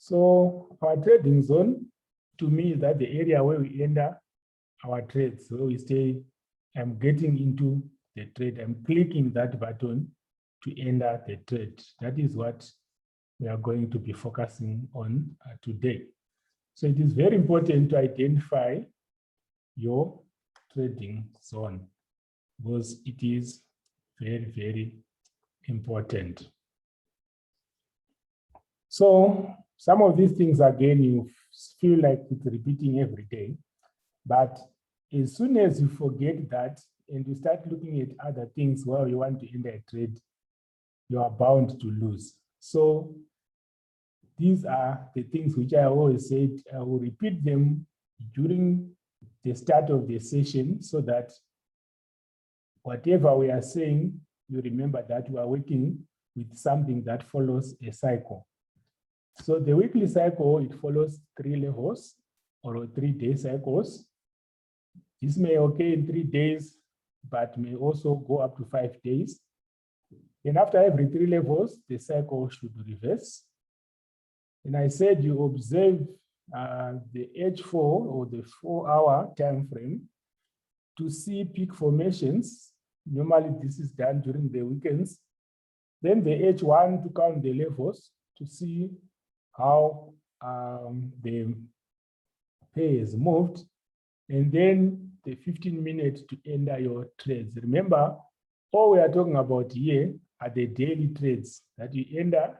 So our trading zone, to me, is that the area where we enter our trades. So we say, I'm getting into the trade. I'm clicking that button to enter the trade. That is what we are going to be focusing on today. So it is very important to identify your trading zone because it is very, very important. So some of these things, again, you feel like it's repeating every day, but as soon as you forget that and you start looking at other things where you want to enter a trade, you are bound to lose. So these are the things which I always said, I will repeat them during the start of the session so that whatever we are saying, you remember that we are working with something that follows a cycle. So the weekly cycle, it follows 3 levels or 3-day cycles. This may occur in 3 days, but may also go up to 5 days. And after every 3 levels, the cycle should reverse. And I said you observe the H4 or the 4-hour time frame to see peak formations. Normally, this is done during the weekends. Then the H1 to count the levels to see how the pay is moved. And then the 15 minutes to enter your trades. Remember, all we are talking about here are the daily trades that you enter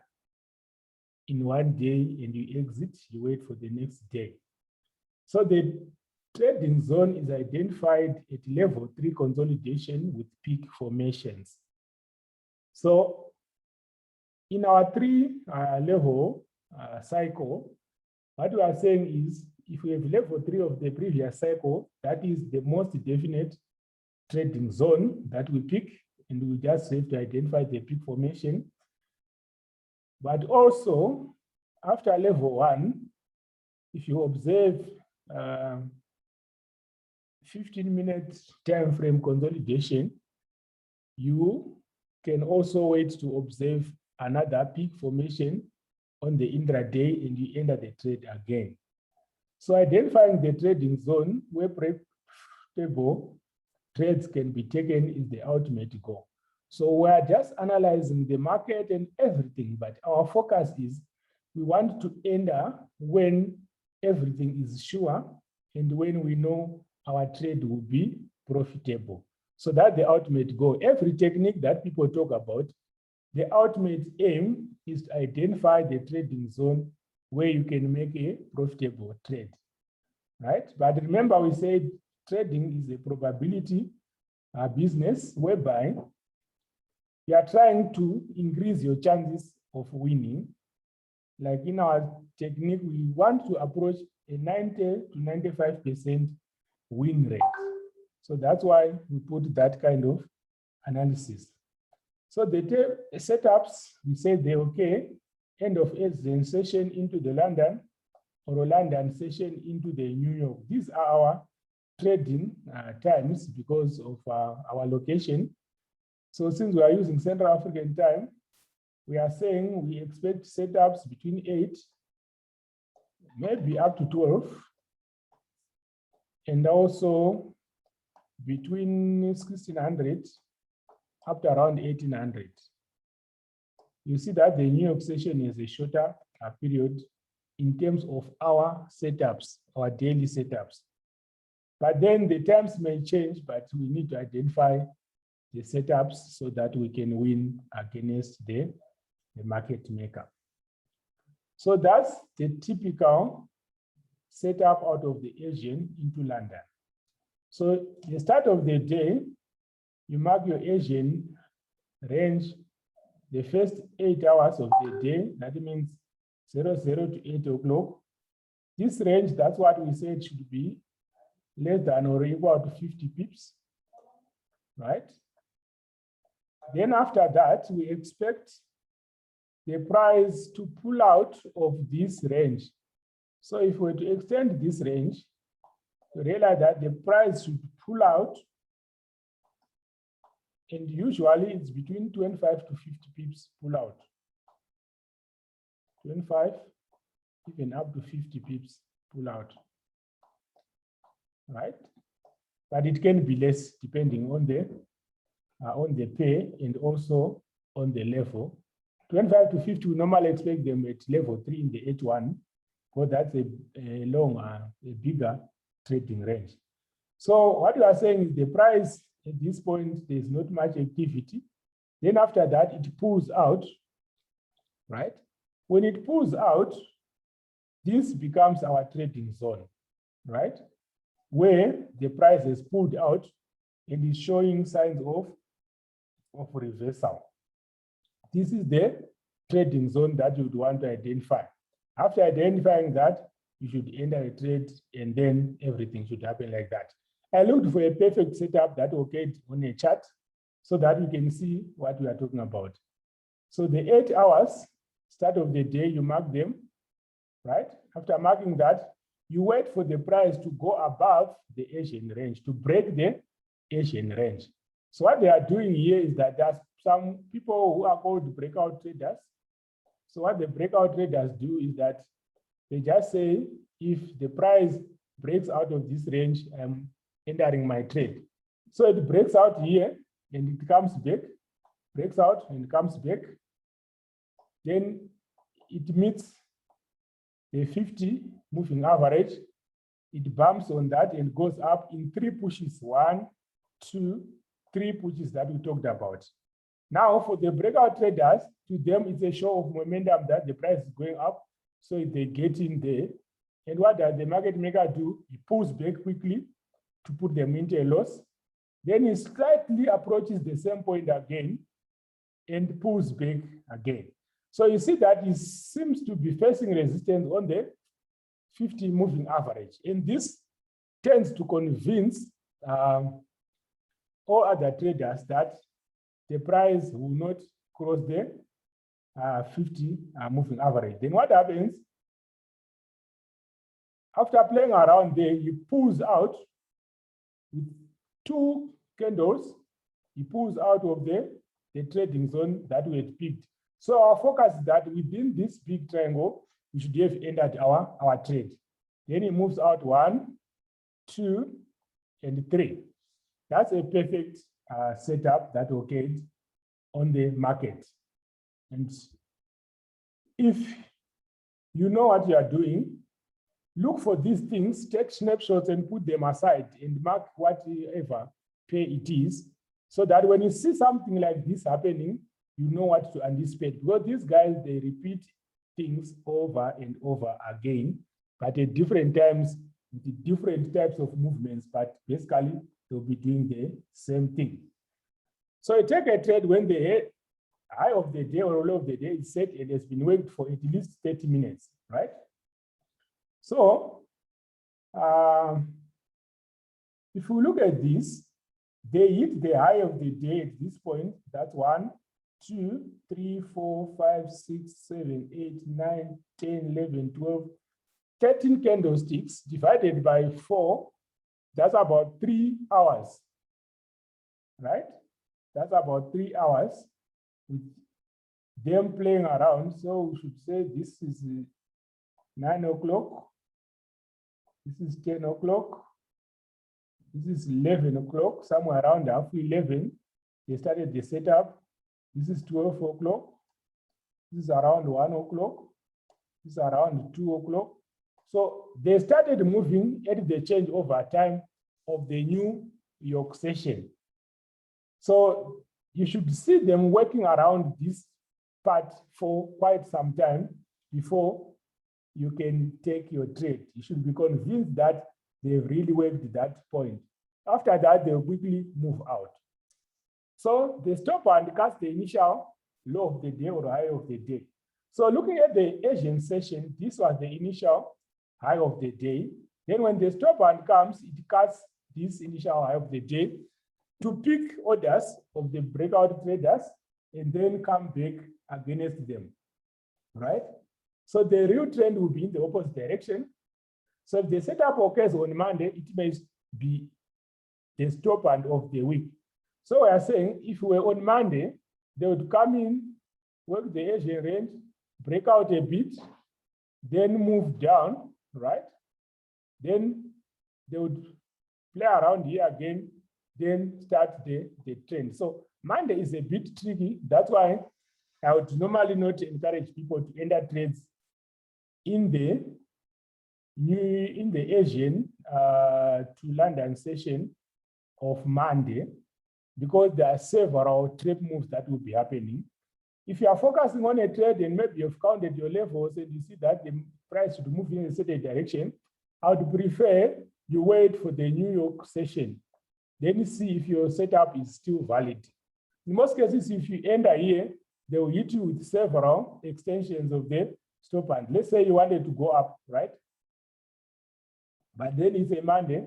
in one day and you exit, you wait for the next day. So the trading zone is identified at level 3 consolidation with peak formations. So in our 3-level cycle, what we are saying is if we have level 3 of the previous cycle, that is the most definite trading zone that we pick, and we just have to identify the peak formation. But also, after level 1, if you observe 15-minute time frame consolidation, you can also wait to observe another peak formation on the intraday and you enter the trade again. So identifying the trading zone where profitable trades can be taken is the ultimate goal. So we're just analyzing the market and everything, but our focus is we want to enter when everything is sure and when we know our trade will be profitable. So that's the ultimate goal. Every technique that people talk about, the ultimate aim is to identify the trading zone where you can make a profitable trade, right? But remember, we said trading is a probability business whereby you are trying to increase your chances of winning. Like in our technique, we want to approach a 90 to 95% win rate. So that's why we put that kind of analysis. So the setups, we said they're okay, end of Asian session into the London, or London session into the New York. These are our trading times because of our location. So since we are using Central African time, we are saying we expect setups between 8, maybe up to 12, and also between 1600 up to around 1800. You see that the New York session is a shorter period in terms of our setups, our daily setups. But then the times may change, but we need to identify the setups so that we can win against the market maker. So that's the typical setup out of the Asian into London. So the start of the day, you mark your Asian range, the first 8 hours of the day, that means 00 to 8 o'clock. This range, that's what we said should be less than or equal to 50 pips, right? Then after that, we expect the price to pull out of this range. So if we were to extend this range, you realize that the price should pull out, and usually it's between 25 to 50 pips pull out. 25 even up to 50 pips pull out, right? But it can be less depending on the pair and also on the level. 25 to 50, we normally expect them at level 3 in the H1, because that's a longer, a bigger trading range. So what you are saying is the price at this point, there's not much activity. Then after that, it pulls out, right? When it pulls out, this becomes our trading zone, right? Where the price has pulled out and is showing signs of reversal. This is the trading zone that you would want to identify. After identifying that, you should enter a trade and then everything should happen like that. I looked for a perfect setup that occurred on a chart so that you can see what we are talking about. So the 8 hours, start of the day, you mark them, right? After marking that, you wait for the price to go above the Asian range, to break the Asian range. So what they are doing here is that there's some people who are called breakout traders. So what the breakout traders do is that they just say, if the price breaks out of this range, I'm entering my trade. So it breaks out here and it comes back, breaks out and comes back. Then it meets the 50 moving average. It bumps on that and goes up in 3 pushes. 1, 2, 3 pushes that we talked about. Now for the breakout traders, to them it's a show of momentum that the price is going up. So they get in there. And what does the market maker do? He pulls back quickly to put them into a loss. Then he slightly approaches the same point again and pulls back again. So you see that he seems to be facing resistance on the 50 moving average. And this tends to convince all other traders that the price will not cross the 50 moving average. Then what happens? After playing around there, he pulls out with 2 candles. He pulls out of the trading zone that we had picked. So our focus is that within this big triangle, we should have entered our trade. Then he moves out 1, 2, and 3. That's a perfect setup that occurred on the market. And if you know what you are doing, look for these things, take snapshots and put them aside and mark whatever pair it is, so that when you see something like this happening, you know what to anticipate. Because these guys, they repeat things over and over again, but at different times, with different types of movements, but basically they'll be doing the same thing. So you take a trade when the high of the day or low of the day is set and has been worked for at least 30 minutes, right? So if we look at this, they hit the high of the day at this point. That's 1, 2, 3, 4, 5, 6, 7, 8, 9, 10, 11, 12, 13 candlesticks divided by 4. That's about 3 hours, right? That's about 3 hours with them playing around. So we should say this is 9 o'clock. This is 10 o'clock. This is 11 o'clock, somewhere around after 11. They started the setup. This is 12 o'clock. This is around 1 o'clock. This is around 2 o'clock. So they started moving at the changeover time of the New York session. So you should see them working around this part for quite some time before you can take your trade. You should be convinced that they've really worked that point. After that, they'll quickly move out. So they stop and cast the initial low of the day or high of the day. So looking at the Asian session, this was the initial high of the day. Then when the stop and comes, it casts this initial high of the day to pick orders of the breakout traders and then come back against them, right? So the real trend will be in the opposite direction. So if the setup occurs on Monday, it may be the stop and of the week. So we are saying if we're on Monday, they would come in, work the Asian range, break out a bit, then move down, right? Then they would play around here again, then start the trend. So Monday is a bit tricky. That's why I would normally not encourage people to enter trades in the Asian to London session of Monday, because there are several trade moves that will be happening. If you are focusing on a trade and maybe you've counted your levels and you see that the price should move in a certain direction, I would prefer you wait for the New York session. Then you see if your setup is still valid. In most cases, if you enter here, they will hit you with several extensions of the stop band. Let's say you wanted to go up, right? But then it's a Monday.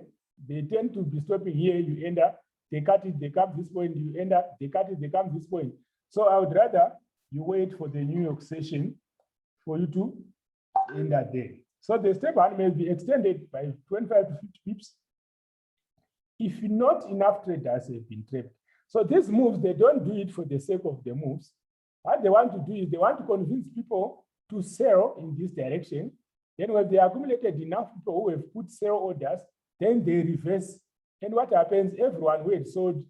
They tend to be stopping here, you enter, they cut it, they come this point, you enter, they cut it, they come this point. So I would rather you wait for the New York session for you to enter there. So the step band may be extended by 25 to 50 pips if not enough traders have been trapped. So these moves, they don't do it for the sake of the moves. What they want to do is they want to convince people to sell in this direction. Then when they accumulated enough people who have put sell orders, then they reverse. And what happens, everyone who had sold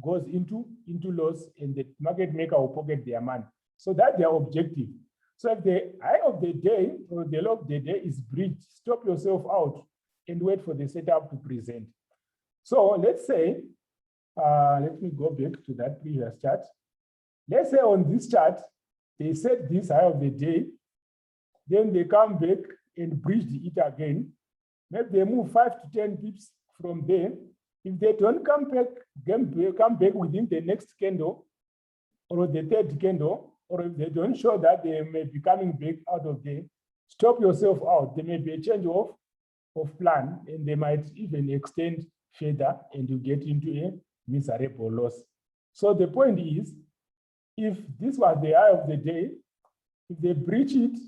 goes into loss and the market maker will pocket their money. So that's their objective. So if the high of the day or the low of the day is breached, stop yourself out and wait for the setup to present. So let's say, let me go back to that previous chart. Let's say on this chart, they set this high of the day, then they come back and breach it again. Maybe they move 5 to 10 pips from there. If they don't come back within the next candle or the third candle, or if they don't show that they may be coming back out of there, stop yourself out. There may be a change of plan, and they might even extend further, and you get into a miserable loss. So the point is, if this was the high of the day, if they breach it,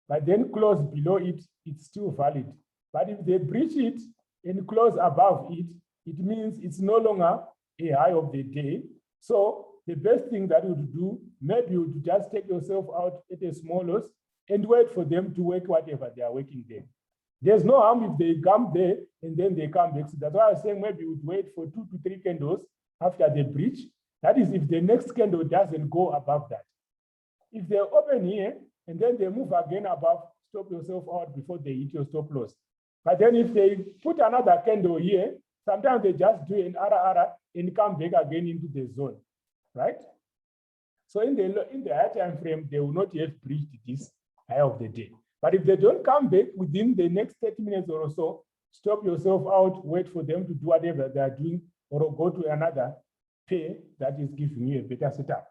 but then close below it, it's still valid. But if they breach it and close above it, it means it's no longer a high of the day. So the best thing that you would do, maybe you would just take yourself out at a small loss and wait for them to work whatever they are working there. There's no harm if they come there and then they come back. So that's why I was saying maybe you would wait for 2 to 3 candles after the breach. That is if the next candle doesn't go above that. If they open here and then they move again above, stop yourself out before they hit your stop loss. But then if they put another candle here, sometimes they just do an RRR and come back again into the zone, right? So in the high time frame, they will not have breached this high of the day. But if they don't come back within the next 30 minutes or so, stop yourself out, wait for them to do whatever they are doing, or go to another pair that is giving you a better setup.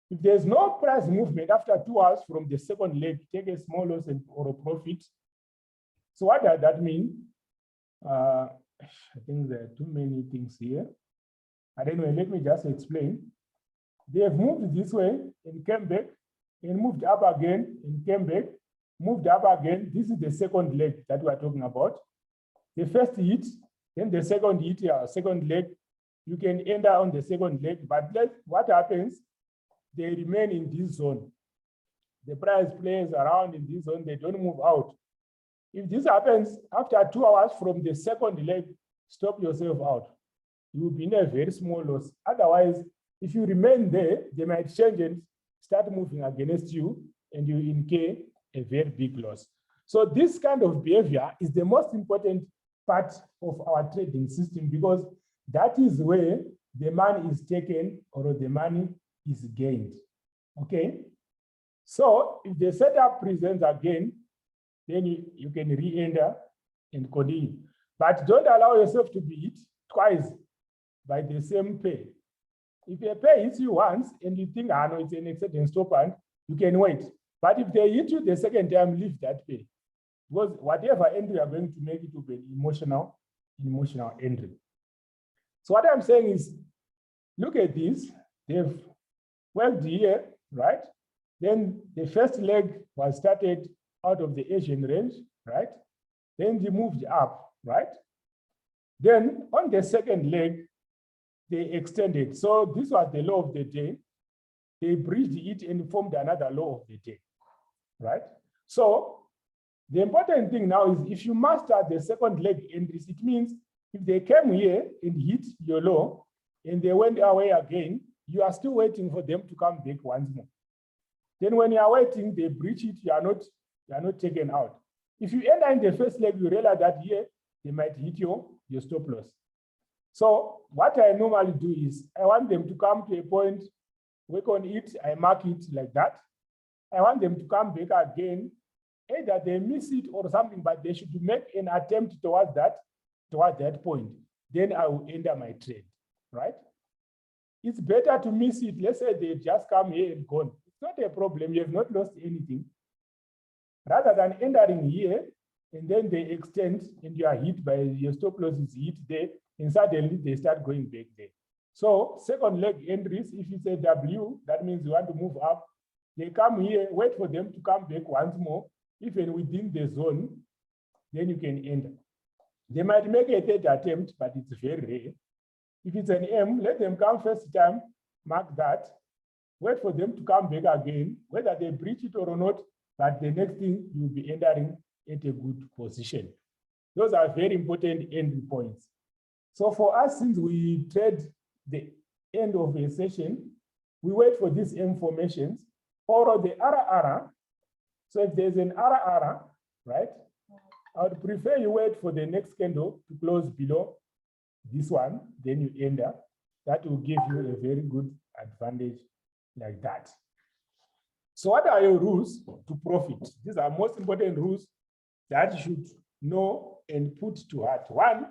If there's no price movement after 2 hours from the second leg, take a small loss or a profit. So what does that mean? I think there are too many things here. But anyway, let me just explain. They have moved this way and came back, and moved up again and came back, moved up again. This is the second leg that we are talking about. The first hit, then the second hit, second leg. You can enter on the second leg, but what happens? They remain in this zone. The price plays around in this zone, they don't move out. If this happens after 2 hours from the second leg, stop yourself out. You will be in a very small loss. Otherwise, if you remain there, they might change and start moving against you, and you incur a very big loss. So this kind of behavior is the most important part of our trading system, because that is where the money is taken or the money is gained. Okay. So if the setup presents again, then you can re-enter and continue. But don't allow yourself to be hit twice by the same pair. If a pair hits you once and you think, no, it's an exception stop band, you can wait. But if they hit you the second time, leave that pair. Because whatever entry you are going to make, it will be an emotional entry. So what I'm saying is, look at this. They've worked here, right? Then the first leg was started out of the Asian range, right? Then they moved up, right? Then on the second leg, they extended. So this was the low of the day. They breached it and formed another low of the day, right? So The important thing now is if you master the second leg entries, it means if they came here and hit your low and they went away again, you are still waiting for them to come back once more. Then when you are waiting, they breach it, you are not taken out. If you enter in the first leg, you realize that here they might hit your stop loss. So what I normally do is I want them to come to a point, work on it, I mark it like that. I want them to come back again. Either they miss it or something, but they should make an attempt towards that point. Then I will enter my trade, right? It's better to miss it. Let's say they just come here and gone. It's not a problem. You have not lost anything. Rather than entering here and then they extend and you are hit by your stop loss is hit there, and suddenly they start going back there. So second leg entries, if it's a W, that means you want to move up. They come here, wait for them to come back once more. Even within the zone, then you can enter. They might make a third attempt, but it's very rare. If it's an M, let them come first time, mark that, wait for them to come back again, whether they breach it or not, but the next thing you'll be entering at a good position. Those are very important entry points. So for us, since we trade the end of a session, we wait for these M formations or the RR. So if there's an RR, right, I would prefer you wait for the next candle to close below this one, then you enter. That will give you a very good advantage like that. So what are your rules to profit? These are most important rules that you should know and put to heart. One,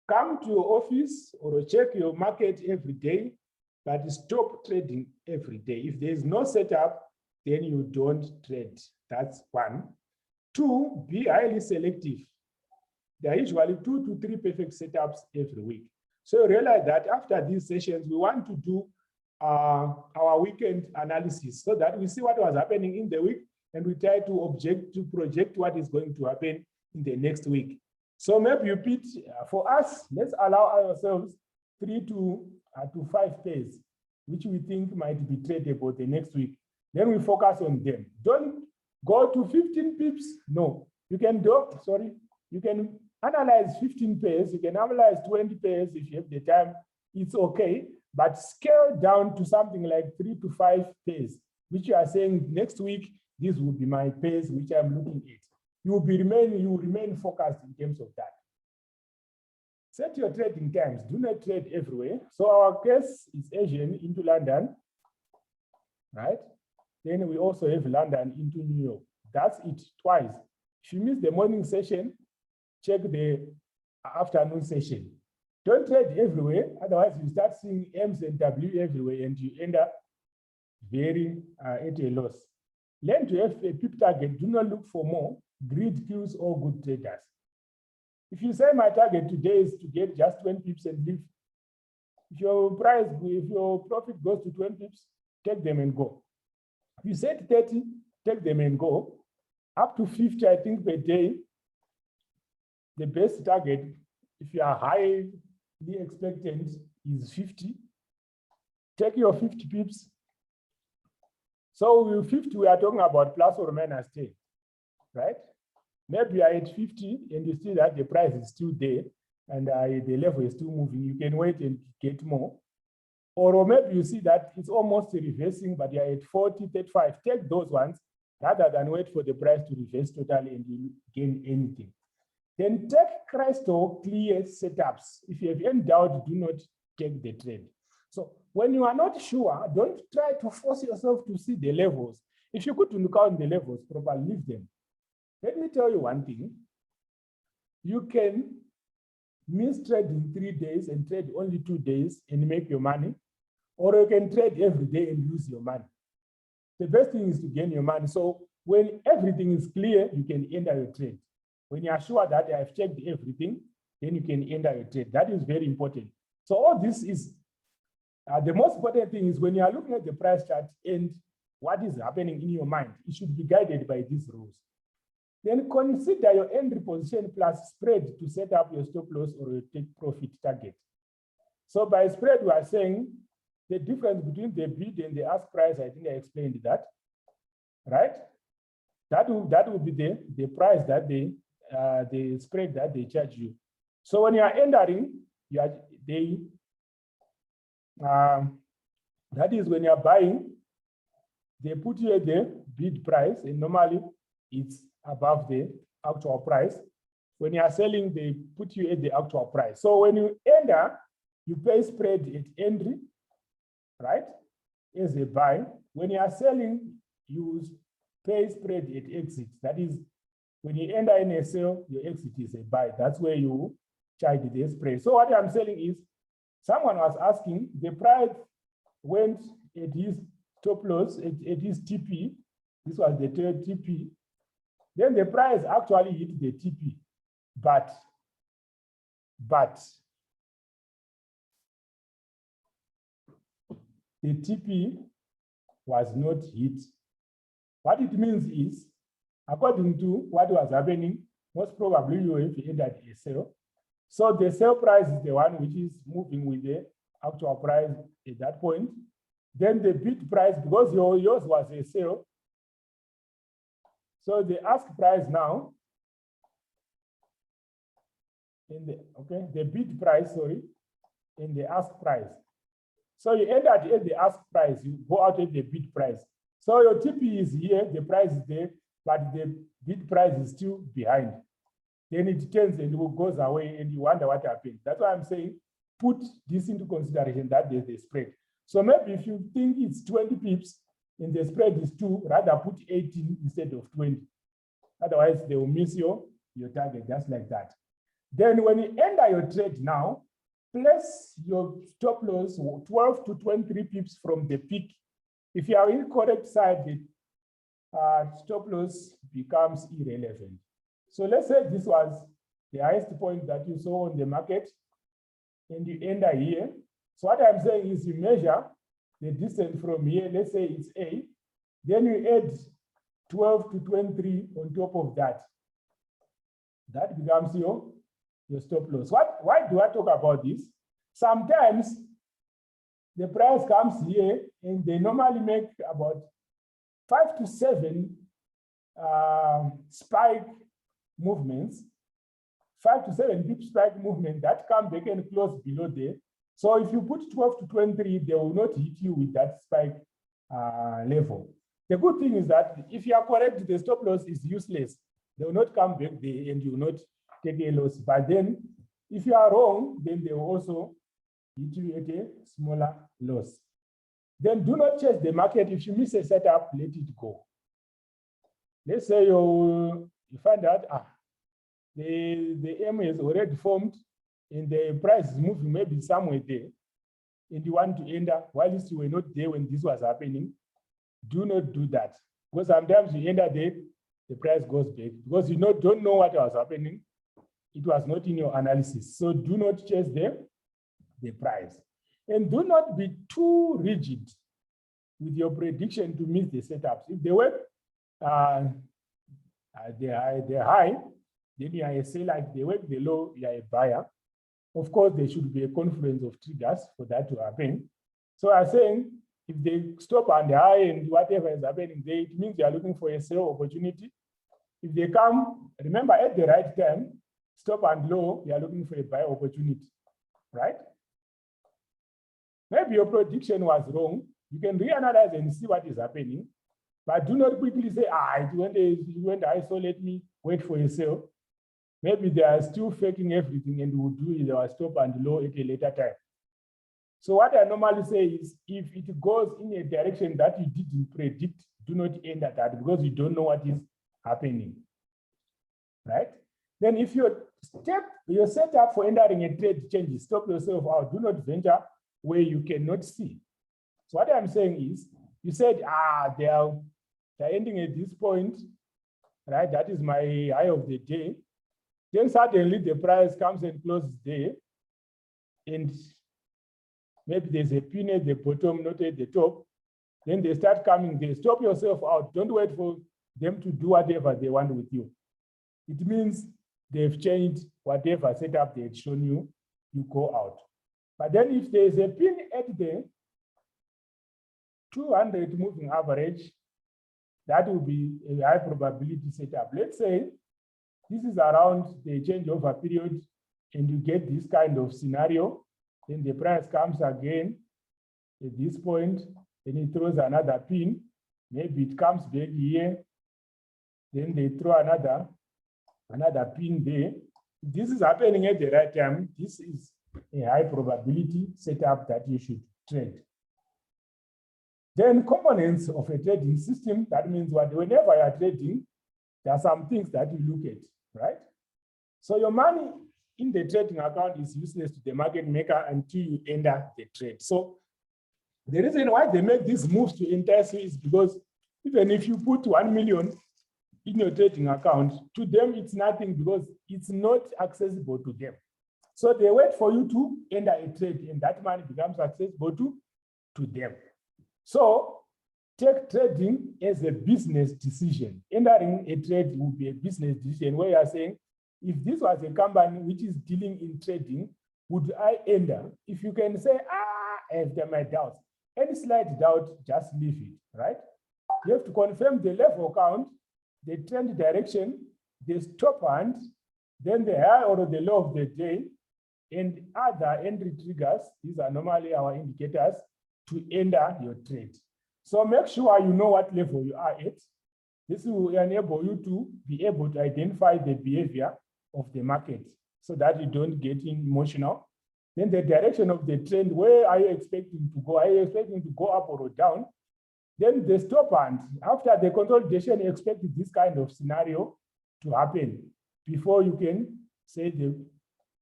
come to your office or check your market every day, but stop trading every day. If there's no setup, then you don't trade. That's one. Two, be highly selective. There are usually 2 to 3 perfect setups every week. So realize that after these sessions, we want to do our weekend analysis so that we see what was happening in the week and we try to project what is going to happen in the next week. So maybe you pick, for us, let's allow ourselves 3 to 5 pairs, which we think might be tradable the next week. Then we focus on them. Don't go to 15 pips. No, you can you can analyze 15 pairs. You can analyze 20 pairs if you have the time. It's okay, but scale down to something like 3 to 5 pairs, which you are saying next week, this will be my pairs, which I'm looking at. You will remain focused in terms of that. Set your trading times. Do not trade everywhere. So our case is Asian into London, right? Then we also have London into New York. That's it, twice. If you miss the morning session, check the afternoon session. Don't trade everywhere, otherwise you start seeing M's and W everywhere and you end up very at a loss. Learn to have a pip target. Do not look for more. Greed kills all good traders. If you say my target today is to get just 20 pips and leave, if your profit goes to 20 pips, take them and go. If you said 30, take them and go. Up to 50, I think, per day, the best target, if you are highly expectant, is 50. Take your 50 pips. So with 50, we are talking about plus or minus 10, right? Maybe you are at 50 and you see that the price is still there and the level is still moving. You can wait and get more. Or maybe you see that it's almost reversing, but you're at 40, 35. Take those ones rather than wait for the price to reverse totally and you gain anything. Then take crystal clear setups. If you have any doubt, do not take the trade. So when you are not sure, don't try to force yourself to see the levels. If you could look out the levels properly, leave them. Let me tell you one thing. You can miss trade in 3 days and trade only 2 days and make your money, or you can trade every day and lose your money. The best thing is to gain your money. So when everything is clear, you can enter your trade. When you are sure that I have checked everything, then you can enter your trade. That is very important. So all this is, the most important thing is when you are looking at the price chart and what is happening in your mind, it should be guided by these rules. Then consider your entry position plus spread to set up your stop loss or your take profit target. So by spread, we are saying the difference between the bid and the ask price. I think I explained that, right? That will be the price that the spread that they charge you. So when you are entering, that is when you are buying, they put you at the bid price, and normally it's above the actual price. When you are selling, they put you at the actual price. So when you enter, you pay spread at entry, right, as a buy. When you are selling, you pay spread at exit. That is, when you enter in a sale, your exit is a buy. That's where you charge the spread. So what I'm saying is, someone was asking, the price went at his stop loss, at his TP. This was the third TP. Then the price actually hit the TP, but the TP was not hit. What it means is, according to what was happening, most probably you have entered a sale. So the sale price is the one which is moving with the actual price at that point. Then the bid price, because yours was a sale, so the ask price now, the bid price, sorry, and the ask price. So you entered at the ask price, you go out at the bid price. So your TP is here, the price is there, but the bid price is still behind. Then it turns and it goes away and you wonder what happened. That's why I'm saying, put this into consideration that there's a spread. So maybe if you think it's 20 pips and the spread is 2, rather put 18 instead of 20. Otherwise, they will miss your target just like that. Then when you enter your trade now, place your stop loss 12 to 23 pips from the peak. If you are in correct side, the stop loss becomes irrelevant. So let's say this was the highest point that you saw on the market, and you enter here. So what I'm saying is you measure the distance from here, let's say it's A, then you add 12 to 23 on top of that. That becomes your stop loss. Why do I talk about this? Sometimes the price comes here and they normally make about 5 to 7 spike movements, 5 to 7 deep spike movement that come back and close below there. So if you put 12 to 23, they will not hit you with that spike level. The good thing is that if you are correct, the stop loss is useless. They will not come back there and you will not take a loss. But then if you are wrong, then they will also hit you at a smaller loss. Then do not chase the market. If you miss a setup, let it go. Let's say you find out the M is already formed and the price is moving maybe somewhere there, and you want to enter while you were not there when this was happening. Do not do that, because sometimes you enter there, the price goes back because you don't know what was happening. It was not in your analysis. So do not chase the price, and do not be too rigid with your prediction to miss the setups. If they were they're high, then you are a seller. If they work the low, you are a buyer. Of course, there should be a confluence of triggers for that to happen. So I'm saying, if they stop on the high and whatever is happening there, it means they are looking for a sale opportunity. If they come, remember, at the right time, stop and low, you are looking for a buy opportunity, right? Maybe your prediction was wrong. You can reanalyze and see what is happening, but do not quickly say, it went high, so let me wait for a sale. Maybe they are still faking everything and will do their stop and low at a later time. So what I normally say is, if it goes in a direction that you didn't predict, do not enter that because you don't know what is happening, right? Then if your setup for entering a trade changes, stop yourself out. Do not venture where you cannot see. So what I'm saying is, you said, they're ending at this point, right? That is my high of the day. Then suddenly the price comes and closes there, and maybe there's a pin at the bottom, not at the top. Then they start coming, they stop yourself out. Don't wait for them to do whatever they want with you. It means they've changed whatever setup they had shown you, you go out. But then if there's a pin at the 200 moving average, that will be a high probability setup. Let's say this is around the changeover period and you get this kind of scenario, then the price comes again at this point, then it throws another pin, maybe it comes back here, then they throw another pin there. This is happening at the right time. This is a high probability setup that you should trade. Then components of a trading system, that means whenever you are trading, there are some things that you look at, right? So your money in the trading account is useless to the market maker until you enter the trade. So the reason why they make these moves to entice you is because even if you put 1 million in your trading account, to them it's nothing because it's not accessible to them. So they wait for you to enter a trade and that money becomes accessible to them. So take trading as a business decision. Entering a trade will be a business decision where you are saying, if this was a company which is dealing in trading, would I enter? If you can say, I have my doubts, any slight doubt, just leave it, right? You have to confirm the level count, the trend direction, the stop hand, then the high or the low of the day, and other entry triggers. These are normally our indicators to enter your trade. So make sure you know what level you are at. This will enable you to be able to identify the behavior of the market so that you don't get emotional. Then the direction of the trend, where are you expecting to go? Are you expecting to go up or down? Then the stop hand, after the consolidation, you expect this kind of scenario to happen before you can say the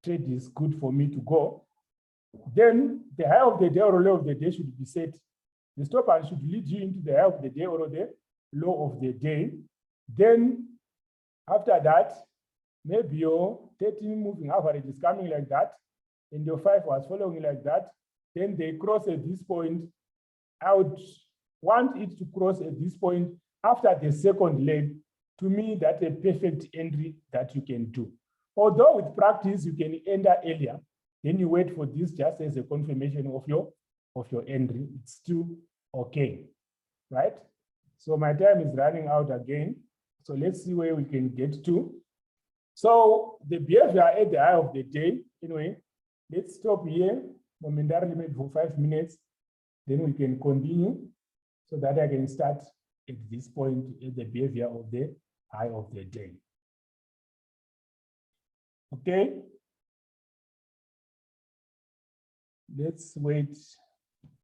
trade is good for me to go. Then the high of the day or low of the day should be set. The stop hand should lead you into the high of the day or the low of the day. Then after that, maybe your 13 moving average is coming like that, and your 5 was following like that. Then they cross at this point. I would want it to cross at this point after the second leg. To me, that's a perfect entry that you can do. Although with practice, you can enter earlier, then you wait for this just as a confirmation of your entry. It's still okay, right? So my time is running out again. So let's see where we can get to. So the behavior at the high of the day, anyway, let's stop here momentarily, maybe for 5 minutes. Then we can continue so that I can start at this point at the behavior of the high of the day. Okay. Let's wait